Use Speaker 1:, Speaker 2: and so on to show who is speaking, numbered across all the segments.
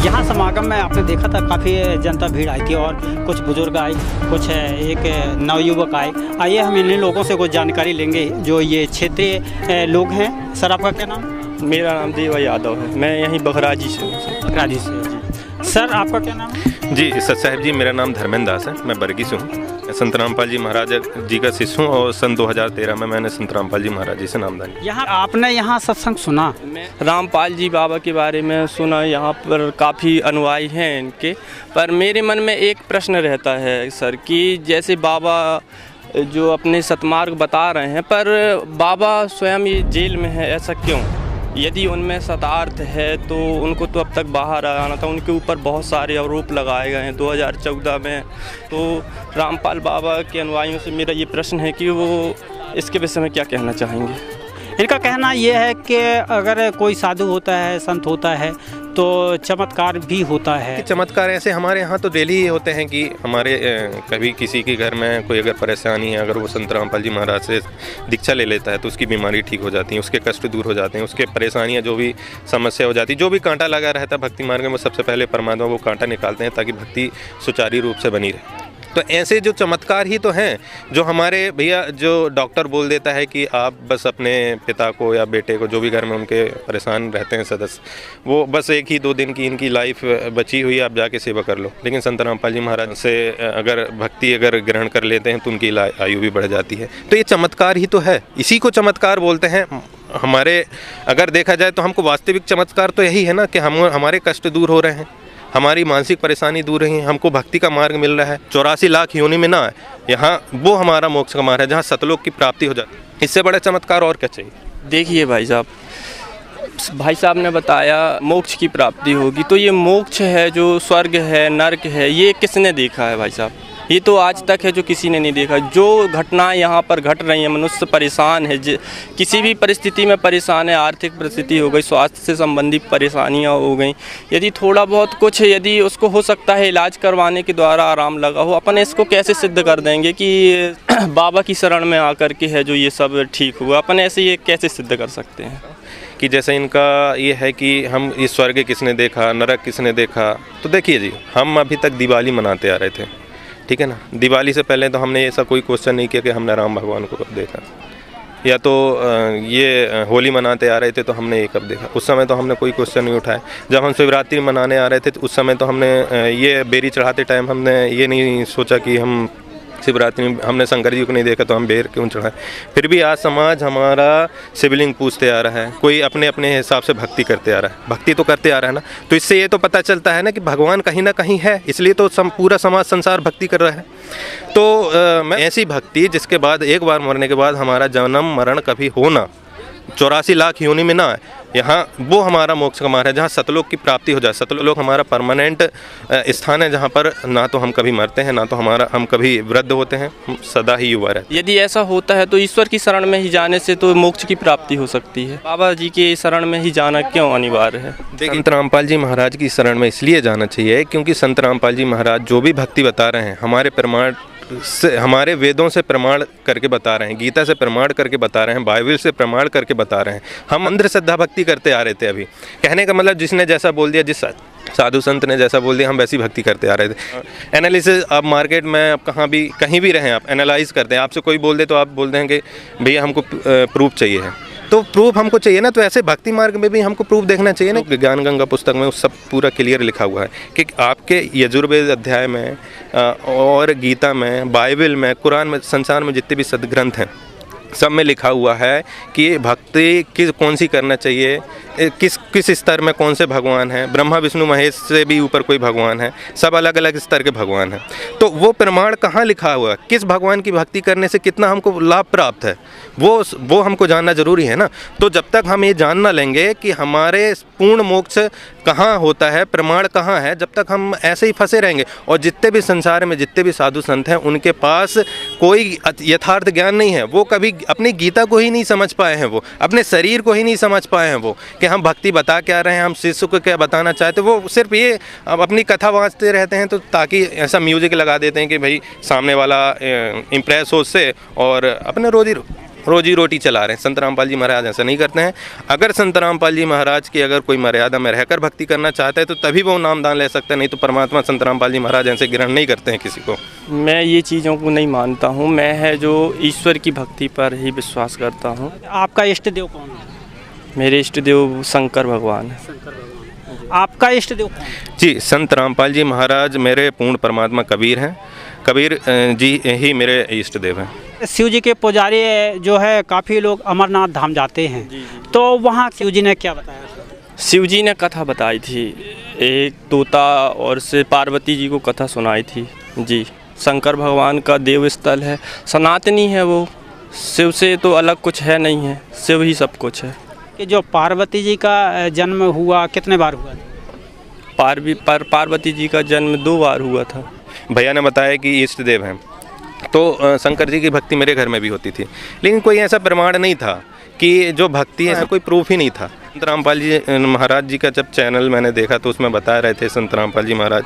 Speaker 1: यहाँ समागम में आपने देखा था काफ़ी जनता भीड़ आई थी और कुछ बुजुर्ग आए, कुछ एक नवयुवक आए। आइए हम इन लोगों से कुछ जानकारी लेंगे जो ये क्षेत्रीय लोग हैं। सर आपका क्या नाम?
Speaker 2: मेरा नाम देवा यादव है, मैं यहीं बखराजी से हूँ।
Speaker 1: बखराजी से जी। सर आपका क्या नाम है?
Speaker 3: जी सर साहब जी, मेरा नाम धर्मेंद्र दास है, मैं बरगी से हूँ। संत रामपाल जी महाराज जी का शिष्य हूँ और सन 2013 में मैंने संत रामपाल जी महाराज जी से नामदान।
Speaker 1: यहाँ आपने यहाँ सत्संग सुना?
Speaker 2: रामपाल जी बाबा के बारे में सुना, यहाँ पर काफ़ी अनुयायी हैं इनके। पर मेरे मन में एक प्रश्न रहता है सर कि जैसे बाबा जो अपने सतमार्ग बता रहे हैं, पर बाबा स्वयं ये जेल में है, ऐसा क्यों? यदि उनमें सतार्थ है तो उनको तो अब तक बाहर आना था। उनके ऊपर बहुत सारे आरोप लगाए गए हैं 2014 में। तो रामपाल बाबा के अनुयायियों से मेरा ये प्रश्न है कि वो इसके विषय में क्या कहना चाहेंगे?
Speaker 1: इनका कहना ये है कि अगर कोई साधु होता है, संत होता है तो चमत्कार भी होता है।
Speaker 3: चमत्कार ऐसे हमारे यहाँ तो डेली ही होते हैं कि हमारे कभी किसी के घर में कोई अगर परेशानी है, अगर वो संत रामपाल जी महाराज से दीक्षा ले लेता है तो उसकी बीमारी ठीक हो जाती है, उसके कष्ट दूर हो जाते हैं, उसके परेशानियाँ जो भी समस्या हो जाती है, जो भी कांटा लगा रहता है भक्ति मार्ग में, वो सबसे पहले परमात्मा वो कांटा निकालते हैं ताकि भक्ति सुचारू रूप से बनी रहे। तो ऐसे जो चमत्कार ही तो हैं जो हमारे भैया जो डॉक्टर बोल देता है कि आप बस अपने पिता को या बेटे को, जो भी घर में उनके परेशान रहते हैं सदस्य, वो बस 1-2 दिन की इनकी लाइफ बची हुई है, आप जाके सेवा कर लो। लेकिन संत रामपाल जी महाराज से अगर भक्ति अगर ग्रहण कर लेते हैं तो उनकी आयु भी बढ़ जाती है। तो ये चमत्कार ही तो है, इसी को चमत्कार बोलते हैं। हमारे अगर देखा जाए तो हमको वास्तविक चमत्कार तो यही है ना कि हमारे कष्ट दूर हो रहे हैं, हमारी मानसिक परेशानी दूर रही है, हमको भक्ति का मार्ग मिल रहा है। 84 लाख योनि में ना है, यहाँ वो हमारा मोक्ष का मार्ग है जहाँ सतलोक की प्राप्ति हो जाती है। इससे बड़ा चमत्कार और क्या चाहिए?
Speaker 2: देखिए भाई साहब ने बताया मोक्ष की प्राप्ति होगी, तो ये मोक्ष है जो स्वर्ग है, नरक है, ये किसने देखा है भाई साहब? ये तो आज तक है जो किसी ने नहीं देखा। जो घटनाएं यहाँ पर घट रही हैं, मनुष्य परेशान है, किसी भी परिस्थिति में परेशान है, आर्थिक परिस्थिति हो गई, स्वास्थ्य से संबंधित परेशानियाँ हो गई, यदि थोड़ा बहुत कुछ यदि उसको हो सकता है इलाज करवाने के द्वारा आराम लगा हो, अपन इसको कैसे सिद्ध कर देंगे कि बाबा की शरण में आकर के है जो ये सब ठीक हुआ? अपन ऐसे ये कैसे सिद्ध कर सकते हैं
Speaker 3: कि जैसे इनका ये है कि हम इस स्वर्ग किसने देखा, नरक किसने देखा? तो देखिए जी, हम अभी तक दिवाली मनाते आ रहे थे, ठीक है ना। दिवाली से पहले तो हमने ऐसा कोई क्वेश्चन नहीं किया कि हमने राम भगवान को कब देखा, या तो ये होली मनाते आ रहे थे तो हमने ये कब देखा। उस समय तो हमने कोई क्वेश्चन नहीं उठाया। जब हम शिवरात्रि मनाने आ रहे थे तो उस समय तो हमने ये बेरी चढ़ाते टाइम हमने ये नहीं सोचा कि हम शिवरात्रि में हमने शंकर जी को नहीं देखा तो हम बेर क्यों चढ़ाएं। फिर भी आज समाज हमारा शिवलिंग पूजते आ रहा है, कोई अपने अपने हिसाब से भक्ति करते आ रहा है, भक्ति तो करते आ रहा है ना। तो इससे ये तो पता चलता है ना कि भगवान कहीं ना कहीं है, इसलिए तो पूरा समाज संसार भक्ति कर रहा है। तो मैं ऐसी भक्ति जिसके बाद एक बार मरने के बाद हमारा जन्म मरण कभी हो ना, 84 लाख योनि में ना है, यहाँ वो हमारा मोक्ष का मार्ग है जहाँ सतलोक की प्राप्ति हो जाए। सतलोक हमारा परमानेंट स्थान है जहाँ पर ना तो हम कभी मरते हैं, ना तो हम कभी वृद्ध होते हैं, हम सदा ही युवा रहते हैं।
Speaker 2: यदि ऐसा होता है तो ईश्वर की शरण में ही जाने से तो मोक्ष की प्राप्ति हो सकती है। बाबा जी के शरण में ही जाना क्यों अनिवार्य है?
Speaker 3: संत रामपाल जी महाराज की शरण में इसलिए जाना चाहिए क्योंकि संत रामपाल जी महाराज जो भी भक्ति बता रहे हैं हमारे प्रमाण से, हमारे वेदों से प्रमाण करके बता रहे हैं, गीता से प्रमाण करके बता रहे हैं, बाइबल से प्रमाण करके बता रहे हैं। हम अंधश्रद्धा भक्ति करते आ रहे थे। अभी कहने का मतलब जिसने जैसा बोल दिया, जिस साधु संत ने जैसा बोल दिया, हम वैसी भक्ति करते आ रहे थे। एनालिसिस आप मार्केट में आप कहीं भी रहें, आप एनालाइज करते हैं। आपसे कोई बोल दे तो आप बोल देंगे भैया हमको प्रूफ चाहिए है, तो प्रूफ हमको चाहिए ना। तो ऐसे भक्ति मार्ग में भी हमको प्रूफ देखना चाहिए ना। ज्ञान गंगा पुस्तक में सब पूरा क्लियर लिखा हुआ है कि आपके यजुर्वेद अध्याय में और गीता में, बाइबल में, कुरान में, संसार में जितने भी सदग्रंथ हैं सब में लिखा हुआ है कि भक्ति कौन सी करना चाहिए, किस स्तर में कौन से भगवान हैं। ब्रह्मा विष्णु महेश से भी ऊपर कोई भगवान है, सब अलग अलग स्तर के भगवान हैं। तो वो प्रमाण कहाँ लिखा हुआ है, किस भगवान की भक्ति करने से कितना हमको लाभ प्राप्त है, वो हमको जानना जरूरी है ना। तो जब तक हम ये जान ना लेंगे कि हमारे पूर्ण मोक्ष कहाँ होता है, प्रमाण कहाँ है, जब तक हम ऐसे ही फंसे रहेंगे। और जितने भी संसार में जितने भी साधु संत हैं उनके पास कोई यथार्थ ज्ञान नहीं है। वो कभी अपनी गीता को ही नहीं समझ पाए हैं, वो अपने शरीर को ही नहीं समझ पाए हैं, वो कि हम भक्ति बता क्या रहे हैं, हम शिष्य को क्या बताना चाहते हैं। वो सिर्फ ये अब अपनी कथा वाँचते रहते हैं, तो ताकि ऐसा म्यूजिक लगा देते हैं कि भाई सामने वाला इम्प्रेस हो उससे और अपने रोजी रोटी चला रहे हैं। संत रामपाल जी महाराज ऐसा नहीं करते हैं। अगर संत रामपाल जी महाराज की अगर कोई मर्यादा में रहकर भक्ति करना चाहता है तो तभी वो नामदान ले सकता है, नहीं तो परमात्मा संत रामपाल जी महाराज ऐसे ग्रहण नहीं करते हैं किसी को।
Speaker 2: मैं ये चीज़ों को नहीं मानता हूँ, मैं है जो ईश्वर की भक्ति पर ही विश्वास करता हूँ।
Speaker 1: आपका इष्ट देव कौन है?
Speaker 2: मेरे इष्ट देव शंकर भगवान है।
Speaker 1: आपका इष्ट देव कौन है?
Speaker 3: जी, संत रामपाल जी महाराज मेरे पूर्ण परमात्मा कबीर हैं। कबीर जी ही मेरे इष्ट देव हैं।
Speaker 1: शिव जी के पुजारी जो है काफ़ी लोग अमरनाथ धाम जाते हैं, तो वहाँ शिव जी ने क्या बताया?
Speaker 2: शिव जी ने कथा बताई थी, एक तोता और से पार्वती जी को कथा सुनाई थी। जी, शंकर भगवान का देव स्थल है, सनातनी है वो, शिव से तो अलग कुछ है नहीं है, शिव ही सब कुछ है।
Speaker 1: कि जो पार्वती जी का जन्म हुआ कितने बार हुआ?
Speaker 2: पार्वती जी का जन्म 2 बार हुआ था।
Speaker 3: भैया ने बताया कि इष्ट देव हैं, तो शंकर जी की भक्ति मेरे घर में भी होती थी, लेकिन कोई ऐसा प्रमाण नहीं था कि जो भक्ति है, ऐसा कोई प्रूफ ही नहीं था। संत रामपाल जी महाराज जी का जब चैनल मैंने देखा तो उसमें बता रहे थे संत रामपाल जी महाराज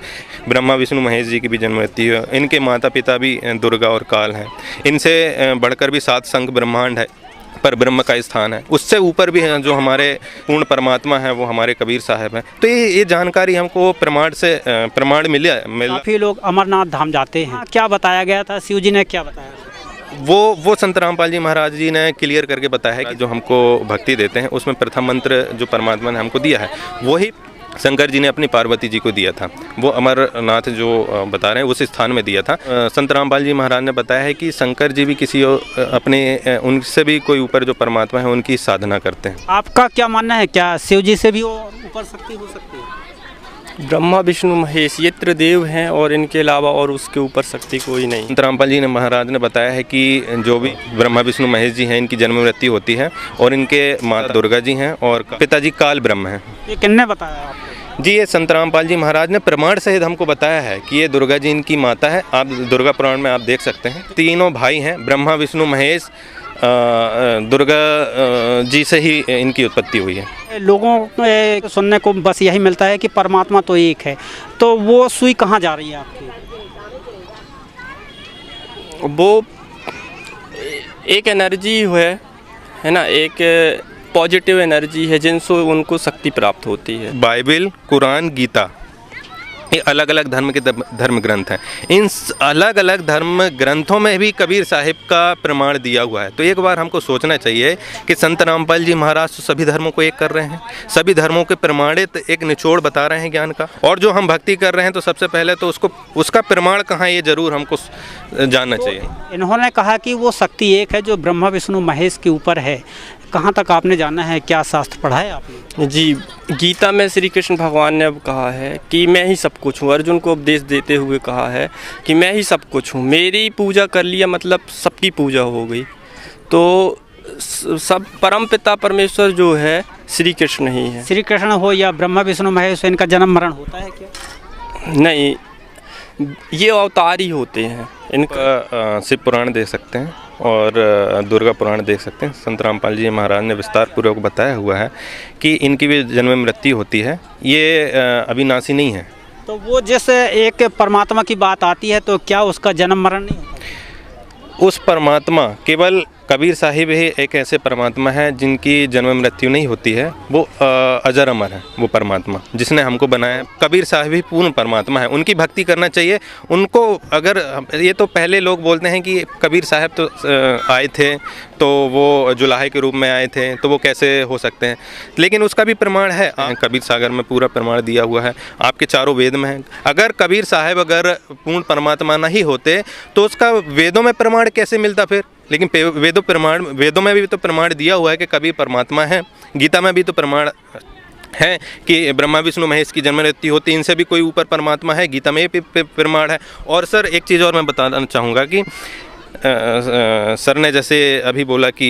Speaker 3: ब्रह्मा विष्णु महेश जी की भी जन्म मृत्यु है, इनके माता पिता भी दुर्गा और काल हैं, इनसे बढ़कर भी 7 संख ब्रह्मांड है पर ब्रह्म का स्थान है, उससे ऊपर भी हैं जो हमारे पूर्ण परमात्मा हैं, वो हमारे कबीर साहब हैं। तो ये जानकारी हमको प्रमाण मिला।
Speaker 1: काफ़ी लोग अमरनाथ धाम जाते हैं, क्या बताया गया था? शिव जी ने क्या बताया?
Speaker 3: वो संत रामपाल जी महाराज जी ने क्लियर करके बताया है कि जो हमको भक्ति देते हैं उसमें प्रथम मंत्र जो परमात्मा ने हमको दिया है वही शंकर जी ने अपनी पार्वती जी को दिया था। वो अमरनाथ जो बता रहे हैं उस स्थान में दिया था। संत रामपाल जी महाराज ने बताया है कि शंकर जी भी किसी अपने उनसे भी कोई ऊपर जो परमात्मा है उनकी साधना करते हैं।
Speaker 1: आपका क्या मानना है, क्या शिव जी से भी वो ऊपर शक्ति हो सकती है?
Speaker 2: ब्रह्मा विष्णु महेश ये त्रिदेव हैं और इनके अलावा और उसके ऊपर शक्ति कोई नहीं।
Speaker 3: संत रामपाल जी ने महाराज ने बताया है कि जो भी ब्रह्मा विष्णु महेश जी हैं इनकी जन्म मृत्यु होती है और इनके माता दुर्गा जी हैं और पिताजी काल ब्रह्म हैं।
Speaker 1: ये किसने बताया आपको?
Speaker 3: जी, ये संत रामपाल जी महाराज ने प्रमाण सहित हमको बताया है कि ये दुर्गा जी इनकी माता है। आप दुर्गा पुराण में आप देख सकते हैं, तीनों भाई हैं, ब्रह्मा विष्णु महेश, दुर्गा जी से ही इनकी उत्पत्ति हुई है।
Speaker 1: लोगों को सुनने को बस यही मिलता है कि परमात्मा तो एक है, तो वो सुई कहाँ जा रही है आपकी?
Speaker 2: वो एक एनर्जी है ना, एक पॉजिटिव एनर्जी है जिनसे उनको शक्ति प्राप्त होती है।
Speaker 3: बाइबल, कुरान, गीता ये अलग अलग धर्म के धर्म ग्रंथ हैं। इन अलग अलग धर्म ग्रंथों में भी कबीर साहिब का प्रमाण दिया हुआ है। तो एक बार हमको सोचना चाहिए कि संत रामपाल जी महाराज तो सभी धर्मों को एक कर रहे हैं, सभी धर्मों के प्रमाणित एक निचोड़ बता रहे हैं ज्ञान का, और जो हम भक्ति कर रहे हैं तो सबसे पहले तो उसका प्रमाण कहाँ ये जरूर हमको जानना चाहिए।
Speaker 1: इन्होंने कहा कि वो शक्ति एक है जो ब्रह्मा विष्णु महेश के ऊपर है। कहाँ तक आपने जाना है, क्या शास्त्र पढ़ा है आपने?
Speaker 2: जी, गीता में श्री कृष्ण भगवान ने अब कहा है कि मैं ही सब कुछ हूँ। अर्जुन को उपदेश देते हुए कहा है कि मैं ही सब कुछ हूँ, मेरी पूजा कर लिया मतलब सबकी पूजा हो गई। तो सब परम पिता परमेश्वर जो है श्री कृष्ण ही है।
Speaker 1: श्री कृष्ण हो या ब्रह्मा विष्णु महेश, इनका जन्म मरण होता है क्या?
Speaker 2: नहीं, ये अवतार ही होते हैं। इनका
Speaker 3: शिव पुराण देख सकते हैं और दुर्गा पुराण देख सकते हैं। संत रामपाल जी महाराज ने विस्तार पूर्वक बताया हुआ है कि इनकी भी जन्म मृत्यु होती है, ये अविनाशी नहीं है।
Speaker 1: तो वो जैसे एक परमात्मा की बात आती है तो क्या उसका जन्म मरण नहीं होता?
Speaker 3: उस परमात्मा, केवल कबीर साहिब ही एक ऐसे परमात्मा है जिनकी जन्म मृत्यु नहीं होती है। वो अजर अमर है, वो परमात्मा जिसने हमको बनाया है। कबीर साहिब ही पूर्ण परमात्मा है, उनकी भक्ति करना चाहिए उनको। अगर ये तो पहले लोग बोलते हैं कि कबीर साहब तो आए थे तो वो जुलाहे के रूप में आए थे, तो वो कैसे हो सकते हैं, लेकिन उसका भी प्रमाण है। कबीर सागर में पूरा प्रमाण दिया हुआ है, आपके चारों वेद में है। अगर कबीर साहब अगर पूर्ण परमात्मा नहीं होते तो उसका वेदों में प्रमाण कैसे मिलता फिर? लेकिन वेदों में भी तो प्रमाण दिया हुआ है कि कबीर परमात्मा है। गीता में भी तो प्रमाण है कि ब्रह्मा विष्णु महेश की जन्म मृत्यु होती, इनसे भी कोई ऊपर परमात्मा है। गीता में भी प्रमाण है। और सर एक चीज़ और मैं बताना चाहूँगा कि सर ने जैसे अभी बोला कि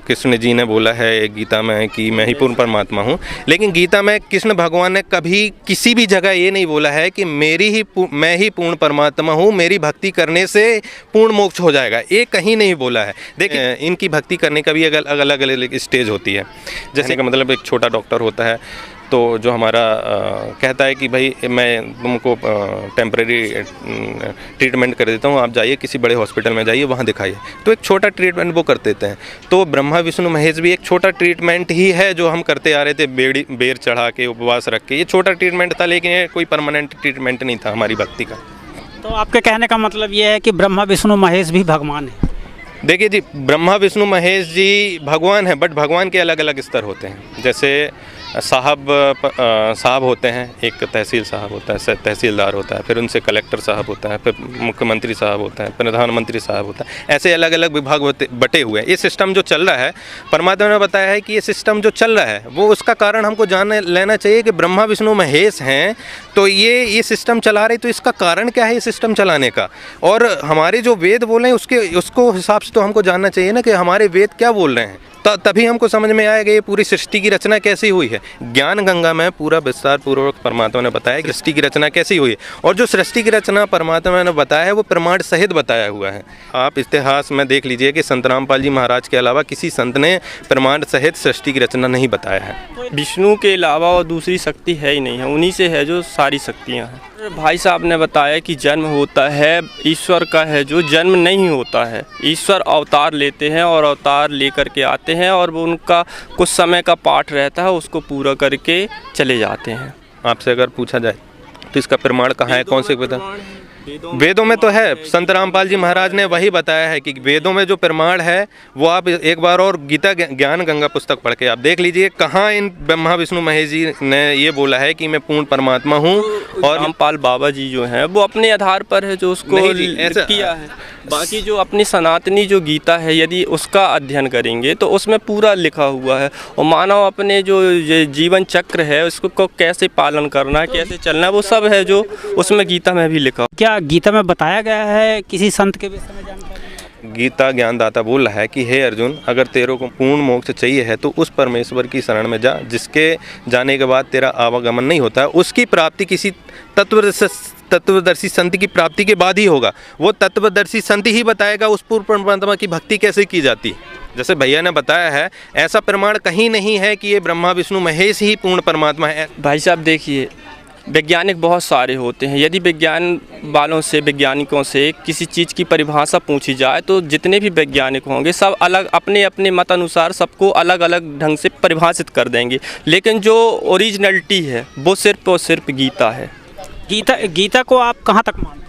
Speaker 3: कृष्ण जी ने बोला है गीता में कि मैं ही पूर्ण परमात्मा हूँ, लेकिन गीता में कृष्ण भगवान ने कभी किसी भी जगह ये नहीं बोला है कि मैं ही पूर्ण परमात्मा हूँ, मेरी भक्ति करने से पूर्ण मोक्ष हो जाएगा, ये कहीं नहीं बोला है। देखिए, इनकी भक्ति करने का भी अलग अलग स्टेज होती है। जैसे का मतलब एक छोटा डॉक्टर होता है तो जो हमारा कहता है कि भाई मैं तुमको टेम्परेरी ट्रीटमेंट कर देता हूँ, आप जाइए किसी बड़े हॉस्पिटल में जाइए, वहाँ दिखाइए, तो एक छोटा ट्रीटमेंट वो कर देते हैं। तो ब्रह्मा विष्णु महेश भी एक छोटा ट्रीटमेंट ही है जो हम करते आ रहे थे, बेर चढ़ा के उपवास रख के, ये छोटा ट्रीटमेंट था, लेकिन ये कोई परमानेंट ट्रीटमेंट नहीं था हमारी भक्ति का।
Speaker 1: तो आपके कहने का मतलब ये है कि ब्रह्मा विष्णु महेश भी भगवान है?
Speaker 3: देखिए जी, ब्रह्मा विष्णु महेश जी भगवान हैं, बट भगवान के अलग अलग स्तर होते हैं। जैसे साहब होते हैं, एक तहसील साहब होता है, तहसीलदार होता है, फिर उनसे कलेक्टर साहब होता है, फिर मुख्यमंत्री साहब होता है, प्रधानमंत्री साहब होता है, ऐसे अलग अलग विभाग बटे हुए हैं। ये सिस्टम जो चल रहा है, परमात्मा ने बताया है कि ये सिस्टम जो चल रहा है वो उसका कारण हमको जान लेना चाहिए कि ब्रह्मा विष्णु महेश हैं, तो ये सिस्टम चला रहे, तो इसका कारण क्या है ये सिस्टम चलाने का। और हमारे जो वेद बोल रहे हैं उसको हिसाब से तो हमको जानना चाहिए ना कि हमारे वेद क्या बोल रहे हैं, तभी हमको समझ में आएगा ये पूरी सृष्टि की रचना कैसी हुई है। ज्ञान गंगा में पूरा विस्तार पूर्वक परमात्मा ने बताया कि सृष्टि की रचना कैसी हुई है, और जो सृष्टि की रचना परमात्मा ने बताया है वो प्रमाण सहित बताया हुआ है। आप इतिहास में देख लीजिए कि संत रामपाल जी महाराज के अलावा किसी संत ने प्रमाण सहित सृष्टि की रचना नहीं बताया है।
Speaker 2: विष्णु के अलावा और दूसरी शक्ति है ही नहीं है, उन्हीं से है जो सारी शक्तियाँ हैं। भाई साहब ने बताया कि जन्म होता है ईश्वर का है, जो जन्म नहीं होता है। ईश्वर अवतार लेते हैं और अवतार लेकर के आते हैं, और वो उनका कुछ समय का पाठ रहता है, उसको पूरा करके चले जाते हैं।
Speaker 3: आपसे अगर पूछा जाए तो इसका प्रमाण कहाँ है, कौन से बता? वेदों में तो है। संत रामपाल जी महाराज ने वही बताया है कि वेदों में जो प्रमाण है वो आप एक बार और गीता ज्ञान गंगा पुस्तक पढ़ के आप देख लीजिए, कहाँ इन ब्रह्मा विष्णु महेश जी ने ये बोला है कि मैं पूर्ण परमात्मा हूँ। और
Speaker 2: रामपाल बाबा जी जो हैं वो अपने आधार पर है जो उसको किया है। बाकी जो अपनी सनातनी जो गीता है, यदि उसका अध्ययन करेंगे तो उसमें पूरा लिखा हुआ है, और मानव अपने जो जीवन चक्र है उसको कैसे पालन करना है, कैसे चलना है, वो सब है जो उसमें गीता में भी लिखा।
Speaker 1: क्या गीता में बताया गया है किसी संत के विषय में जानकारी?
Speaker 3: गीता ज्ञानदाता बोल रहा है कि हे अर्जुन, अगर तेरे को पूर्ण मोक्ष चाहिए है तो उस परमेश्वर की शरण में जा, जिसके जाने के बाद तेरा आवागमन नहीं होता है, उसकी प्राप्ति किसी तत्वदर्शी संत की प्राप्ति के बाद ही होगा। वो तत्वदर्शी संत ही बताएगा उस पूर्ण परमात्मा की भक्ति कैसे की जाती। जैसे भैया ने बताया है, ऐसा प्रमाण कहीं नहीं है कि ये ब्रह्मा विष्णु महेश ही पूर्ण परमात्मा है।
Speaker 2: भाई साहब देखिए, वैज्ञानिक बहुत सारे होते हैं। यदि विज्ञान वालों से, वैज्ञानिकों से किसी चीज़ की परिभाषा पूछी जाए तो जितने भी वैज्ञानिक होंगे सब अलग अपने अपने मत अनुसार सबको अलग अलग ढंग से परिभाषित कर देंगे, लेकिन जो ओरिजिनलिटी है वो सिर्फ और सिर्फ गीता है।
Speaker 1: गीता को आप कहाँ तक मानते हैं?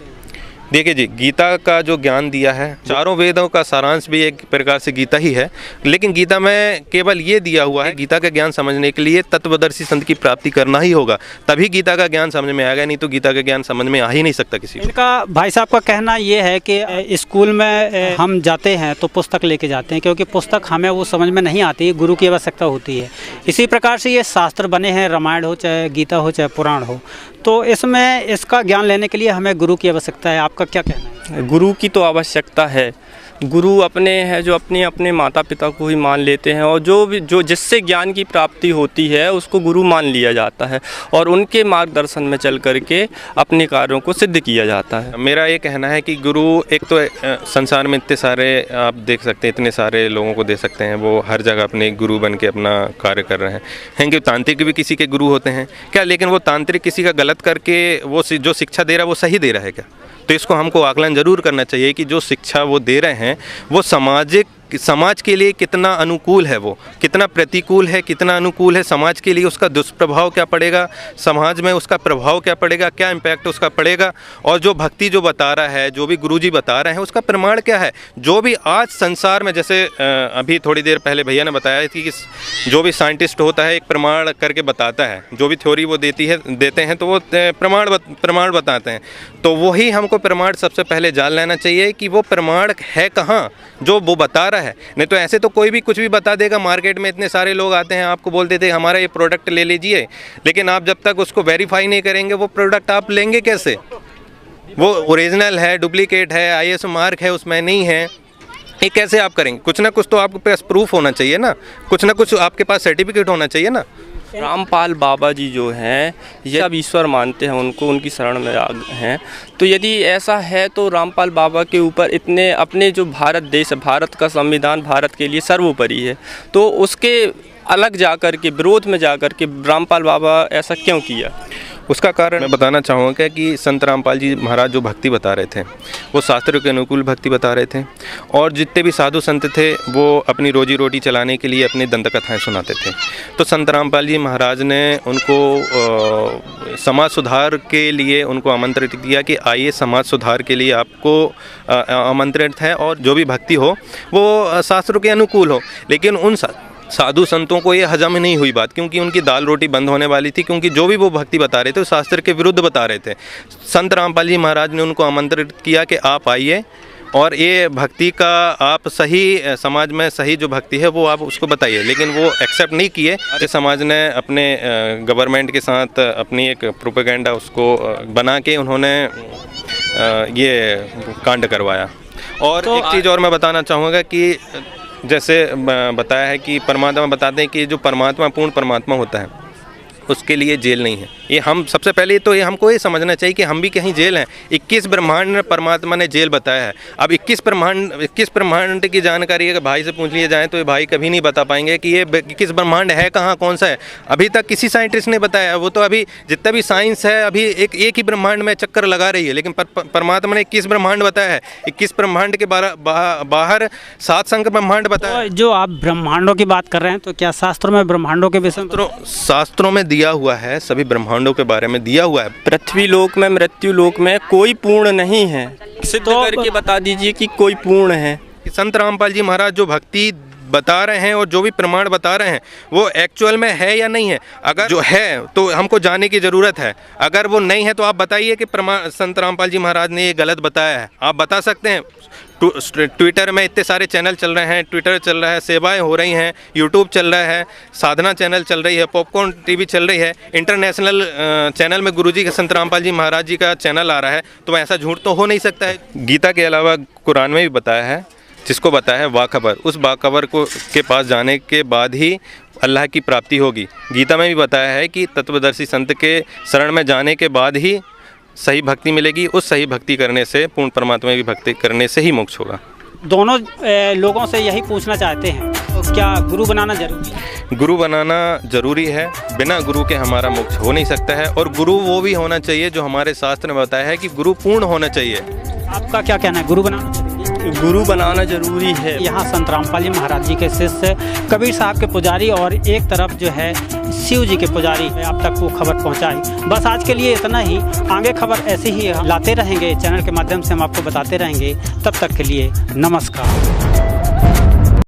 Speaker 3: देखिए जी, गीता का जो ज्ञान दिया है, चारों वेदों का सारांश भी एक प्रकार से गीता ही है, लेकिन गीता में केवल ये दिया हुआ है, गीता का ज्ञान समझने के लिए तत्वदर्शी संत की प्राप्ति करना ही होगा, तभी गीता का ज्ञान समझ में आएगा, नहीं तो गीता का ज्ञान समझ में आ ही नहीं सकता किसी को।
Speaker 1: इनका भाई साहब का कहना ये है कि स्कूल में हम जाते हैं तो पुस्तक लेके जाते हैं, क्योंकि पुस्तक हमें वो समझ में नहीं आती, गुरु की आवश्यकता होती है। इसी प्रकार से ये शास्त्र बने हैं, रामायण हो चाहे गीता हो चाहे पुराण हो, तो इसमें इसका ज्ञान लेने के लिए हमें गुरु की आवश्यकता है। आपका क्या कहना है?
Speaker 2: गुरु की तो आवश्यकता है। गुरु अपने हैं जो अपने माता पिता को ही मान लेते हैं, और जो जिससे ज्ञान की प्राप्ति होती है उसको गुरु मान लिया जाता है, और उनके मार्गदर्शन में चल करके अपने कार्यों को सिद्ध किया जाता है।
Speaker 3: मेरा ये कहना है कि गुरु, एक तो संसार में इतने सारे आप देख सकते हैं, इतने सारे लोगों को देख सकते हैं, वो हर जगह अपने गुरु बन के अपना कार्य कर रहे हैं कि तांत्रिक भी किसी के गुरु होते हैं क्या, लेकिन वो तांत्रिक किसी का गलत करके वो जो शिक्षा दे रहा है वो सही दे रहा है क्या? तो इसको हमको आकलन जरूर करना चाहिए कि जो शिक्षा वो दे रहे हैं वो समाज के लिए कितना अनुकूल है, वो कितना प्रतिकूल है, कितना अनुकूल है समाज के लिए, उसका दुष्प्रभाव क्या पड़ेगा, समाज में उसका प्रभाव क्या पड़ेगा, क्या इम्पैक्ट उसका पड़ेगा। और जो भक्ति जो बता रहा है, जो भी गुरुजी बता रहे हैं, उसका प्रमाण क्या है। जो भी आज संसार में, जैसे अभी थोड़ी देर पहले भैया ने बताया कि जो भी साइंटिस्ट होता है एक प्रमाण करके बताता है, जो भी थ्योरी वो देते हैं तो वो प्रमाण बताते हैं, तो वही हमको प्रमाण सबसे पहले जान लेना चाहिए कि वो प्रमाण है कहाँ जो वो बता रहा है। नहीं तो ऐसे तो कोई भी कुछ भी बता देगा। मार्केट में इतने सारे लोग आते हैं, आपको बोल देते हैं हमारा ये प्रोडक्ट ले लीजिए, लेकिन आप जब तक उसको वेरीफाई नहीं करेंगे वो प्रोडक्ट आप लेंगे कैसे? वो ओरिजिनल है, डुप्लीकेट है, ISO मार्क है, उसमें नहीं है, ये कैसे आप करेंगे? कुछ ना कुछ तो आपके पास प्रूफ होना चाहिए ना, कुछ ना कुछ आपके पास सर्टिफिकेट होना चाहिए ना।
Speaker 2: रामपाल बाबा जी जो हैं ये सब ईश्वर मानते हैं, उनको उनकी शरण में हैं। तो यदि ऐसा है तो रामपाल बाबा के ऊपर इतने अपने जो भारत देश है, भारत का संविधान भारत के लिए सर्वोपरि है, तो उसके अलग जा कर के, विरोध में जा कर के रामपाल बाबा ऐसा क्यों किया?
Speaker 3: उसका कारण मैं बताना चाहूँगा कि संत रामपाल जी महाराज जो भक्ति बता रहे थे वो शास्त्रों के अनुकूल भक्ति बता रहे थे, और जितने भी साधु संत थे वो अपनी रोजी रोटी चलाने के लिए अपनी दंत कथाएँ सुनाते थे। तो संत रामपाल जी महाराज ने उनको समाज सुधार के लिए उनको आमंत्रित किया कि आइए, समाज सुधार के लिए आपको आमंत्रित है, और जो भी भक्ति हो वो शास्त्रों के अनुकूल हो। लेकिन उन साधु संतों को ये हजम नहीं हुई बात, क्योंकि उनकी दाल रोटी बंद होने वाली थी, क्योंकि जो भी वो भक्ति बता रहे थे वो शास्त्र के विरुद्ध बता रहे थे। संत रामपाल जी महाराज ने उनको आमंत्रित किया कि आप आइए और ये भक्ति का आप सही समाज में सही जो भक्ति है वो आप उसको बताइए। लेकिन वो एक्सेप्ट नहीं किए। समाज ने अपने गवर्नमेंट के साथ अपनी एक प्रोपेगेंडा उसको बना के उन्होंने ये कांड करवाया। और तो एक चीज़ और मैं बताना चाहूँगा कि जैसे बताया है कि परमात्मा बताते हैं कि जो परमात्मा पूर्ण परमात्मा होता है उसके लिए जेल नहीं है। ये हम सबसे पहले तो ये हमको ये समझना चाहिए कि हम भी कहीं जेल हैं। 21 ब्रह्मांड परमात्मा ने जेल बताया है। अब 21 ब्रह्मांड की जानकारी अगर भाई से पूछ लिए जाए तो ये भाई कभी नहीं बता पाएंगे कि ये 21 ब्रह्मांड है कहाँ, कौन सा है। अभी तक किसी साइंटिस्ट ने बताया। वो तो अभी जितना भी साइंस है अभी एक ही ब्रह्मांड में चक्कर लगा रही है, लेकिन परमात्मा ने 21 ब्रह्मांड बताया है। 21 ब्रह्मांड के बाहर 7 संख्य ब्रह्मांड बताया।
Speaker 1: तो जो आप ब्रह्मांडों की बात कर रहे हैं तो क्या शास्त्रों में ब्रह्मांडों के विषय में
Speaker 3: शास्त्रों में दिया हुआ है, सभी ब्रह्मांडों के बारे में दिया हुआ है।
Speaker 2: पृथ्वी लोक में, मृत्यु लोक में कोई पूर्ण नहीं है। सिद्ध करके बता दीजिए कि कोई पूर्ण है।
Speaker 3: संत रामपाल जी महाराज जो भक्ति बता रहे हैं और जो भी प्रमाण बता रहे हैं वो एक्चुअल में है या नहीं है। अगर जो है तो हमको जानने की ज़रूरत है, अगर वो नहीं है तो आप बताइए कि संत रामपाल जी महाराज ने ये गलत बताया है। आप बता सकते हैं। ट्विटर में इतने सारे चैनल चल रहे हैं, ट्विटर चल रहा है, सेवाएं हो रही हैं, यूट्यूब चल रहा है, साधना चैनल चल रही है, पॉपकॉर्न टीवी चल रही है, इंटरनेशनल चैनल में गुरुजी के संत रामपाल जी महाराज जी का चैनल आ रहा है, तो ऐसा झूठ तो हो नहीं सकता है। गीता के अलावा कुरान में भी बताया है, जिसको बताया है बाखबर, उस बाखबर को के पास जाने के बाद ही अल्लाह की प्राप्ति होगी। गीता में भी बताया है कि तत्वदर्शी संत के शरण में जाने के बाद ही सही भक्ति मिलेगी। उस सही भक्ति करने से, पूर्ण परमात्मा की भक्ति करने से ही मोक्ष होगा।
Speaker 1: दोनों लोगों से यही पूछना चाहते हैं, तो क्या गुरु बनाना जरूरी है?
Speaker 3: गुरु बनाना जरूरी है। बिना गुरु के हमारा मोक्ष हो नहीं सकता है। और गुरु वो भी होना चाहिए जो हमारे शास्त्र में बताया है कि गुरु पूर्ण होना चाहिए।
Speaker 1: आपका क्या कहना है, गुरु बनाना?
Speaker 2: गुरु बनाना जरूरी है।
Speaker 1: यहाँ संत रामपाल जी महाराज जी के शिष्य कबीर साहब के पुजारी और एक तरफ जो है शिव जी के पुजारी आप तक वो खबर पहुँचाई। बस आज के लिए इतना ही। आगे खबर ऐसे ही लाते रहेंगे, चैनल के माध्यम से हम आपको बताते रहेंगे। तब तक के लिए नमस्कार।